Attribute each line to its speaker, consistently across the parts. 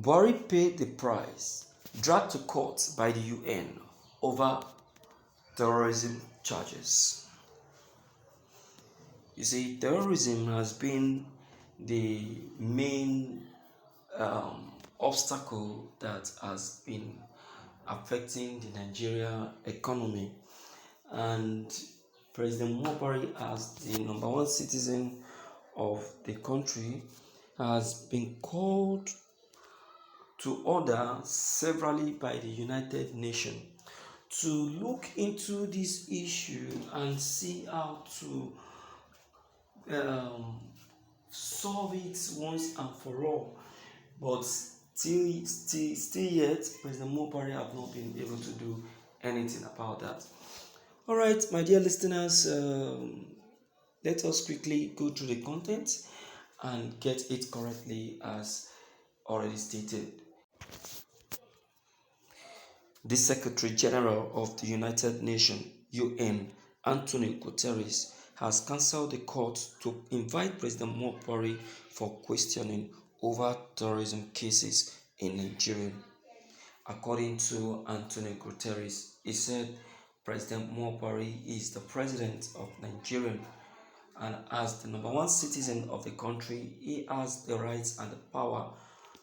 Speaker 1: Buhari paid the price, dragged to court by the UN over terrorism charges. You see, terrorism has been the main obstacle that has been affecting the Nigeria economy, and President Buhari, as the number one citizen of the country, has been called to order severally by the United Nations to look into this issue and see how to solve it once and for all. But still yet, President Buhari have not been able to do anything about that. All right, my dear listeners, let us quickly go through the content and get it correctly as already stated. The Secretary General of the United Nations, UN, Antonio Guterres, has cancelled the court to invite President Buhari for questioning over terrorism cases in Nigeria. According to Antonio Guterres, he said President Buhari is the president of Nigeria, and as the number one citizen of the country, he has the rights and the power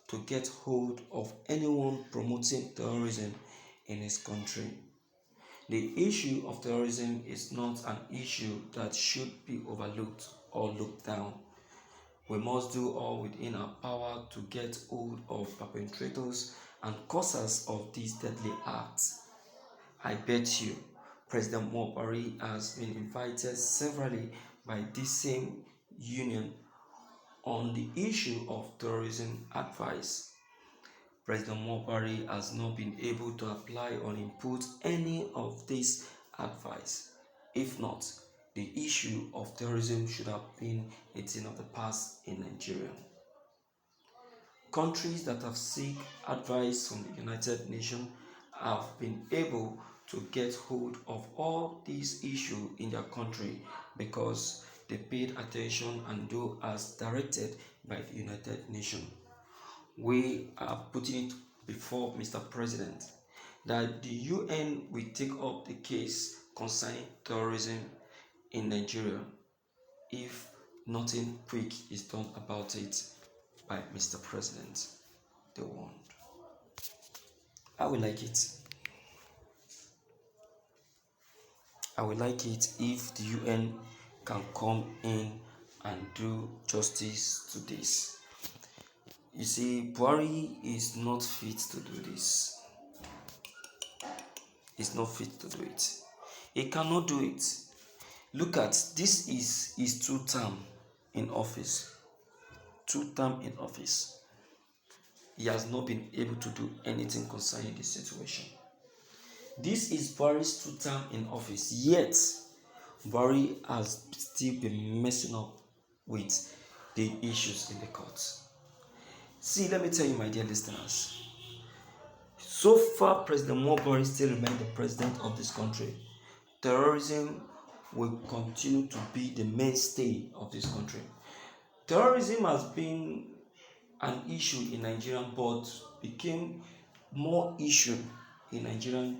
Speaker 1: to get hold of anyone promoting terrorism in his country. The issue of terrorism is not an issue that should be overlooked or looked down. We must do all within our power to get hold of perpetrators and causers of these deadly acts. I bet you President Buhari has been invited severally by this same union on the issue of terrorism advice. President Buhari has not been able to apply or input any of this advice. If not, the issue of terrorism should have been a thing of the past in Nigeria. Countries that have sought advice from the United Nations have been able to get hold of all these issues in their country because they paid attention and do as directed by the United Nations. We are putting it before Mr. President that the UN will take up the case concerning terrorism in Nigeria if nothing quick is done about it by Mr. President. They won't. I will like it. I would like it if the UN can come in and do justice to this. You see, Buhari is not fit to do this. He's not fit to do it. He cannot do it. Look at, this is his 2 term in office. 2 term in office. He has not been able to do anything concerning this situation. This is Buhari's 2 term in office, yet Buhari has still been messing up with the issues in the courts. See, let me tell you, my dear listeners, so far President Buhari still remains the president of this country. Terrorism will continue to be the mainstay of this country. Terrorism has been an issue in Nigeria, but became more issue in Nigeria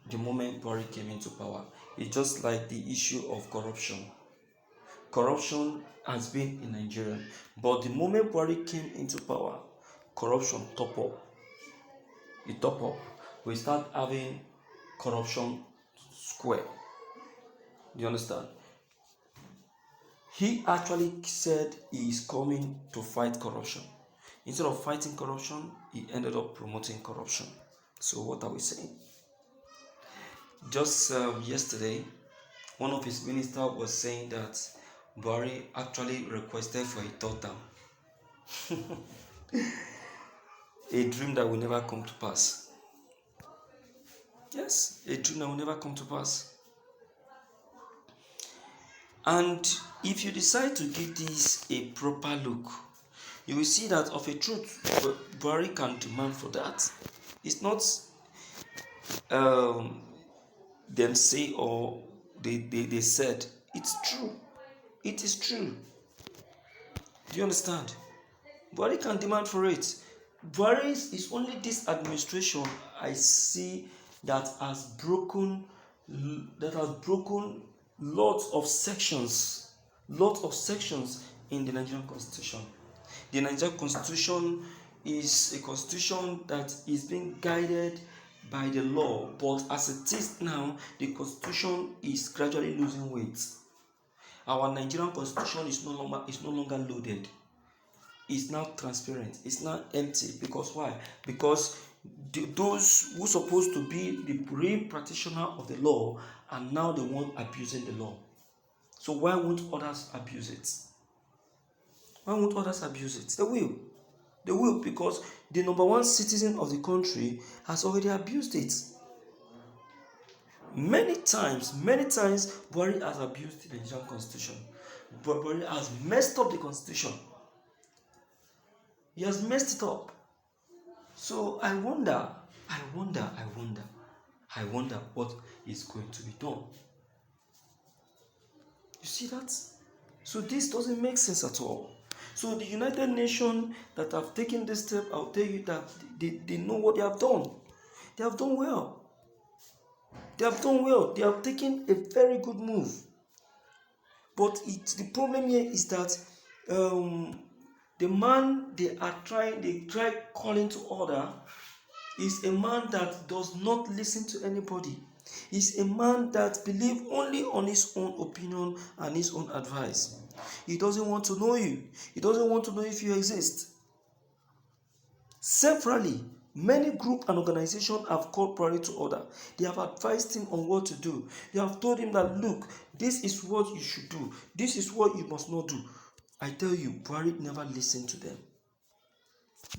Speaker 1: the moment Buhari came into power. It's just like the issue of corruption. Corruption has been in Nigeria, but the moment Buhari came into power, corruption top up. It top up. We start having corruption square. Do you understand? He actually said he is coming to fight corruption. Instead of fighting corruption, he ended up promoting corruption. So what are we saying? Just yesterday, one of his ministers was saying that Buhari actually requested for a 3rd term. A dream that will never come to pass. Yes, a dream that will never come to pass. And if you decide to give this a proper look, you will see that of a truth, Buhari can demand for that. It's not them say or they said. It's true. It is true. Do you understand? Buhari can demand for it. Buhari is only this administration I see that has broken lots of sections in the Nigerian Constitution. The Nigerian Constitution is a constitution that is being guided by the law, but as it is now, the constitution is gradually losing weight. Our Nigerian Constitution is no longer loaded. It's now transparent. It's now empty. Because why? Because those who are supposed to be the real practitioner of the law are now the one abusing the law. So why won't others abuse it? Why won't others abuse it? They will. They will, because the number one citizen of the country has already abused it. Many times, Buhari has abused the Nigerian Constitution. Buhari has messed up the Constitution. He has messed it up. So I wonder what is going to be done. You see that? So this doesn't make sense at all. So the United Nations that have taken this step, I'll tell you that they know what they have done. They have done well. They have taken a very good move. But the problem here is that the man they try calling to order is a man that does not listen to anybody. He's a man that believes only on his own opinion and his own advice. He doesn't want to know you. He doesn't want to know if you exist. Severally, many groups and organizations have called Buhari to order. They have advised him on what to do. They have told him that, look, this is what you should do. This is what you must not do. I tell you, Buhari never listened to them.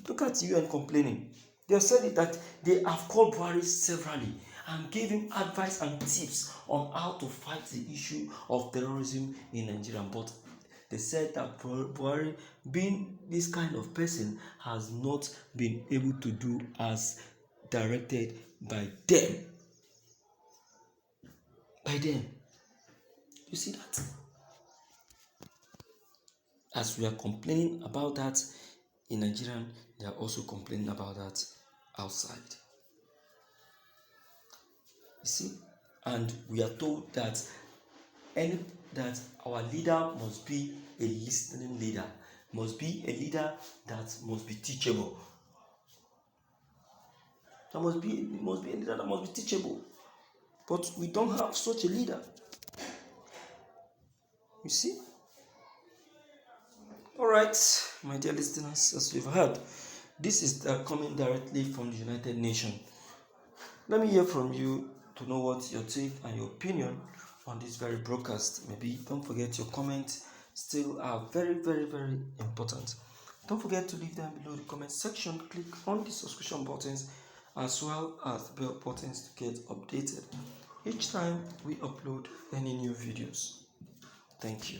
Speaker 1: Look at UN complaining. They have said it that they have called Buhari severally and gave him advice and tips on how to fight the issue of terrorism in Nigeria. But they said that Buhari, being this kind of person, has not been able to do as directed by them. You see that? As we are complaining about that in Nigeria, they are also complaining about that outside. You see? And we are told that our leader must be a listening leader, must be a leader that must be teachable. There must be a leader that must be teachable. But we don't have such a leader. You see? All right, my dear listeners, as you've heard, this is coming directly from the United Nations. Let me hear from you to know what your take and your opinion on this very broadcast. Maybe don't forget your comments still are very, very, very important. Don't forget to leave them below the comment section. Click on the subscription buttons as well as the bell buttons to get updated each time we upload any new videos. Thank you.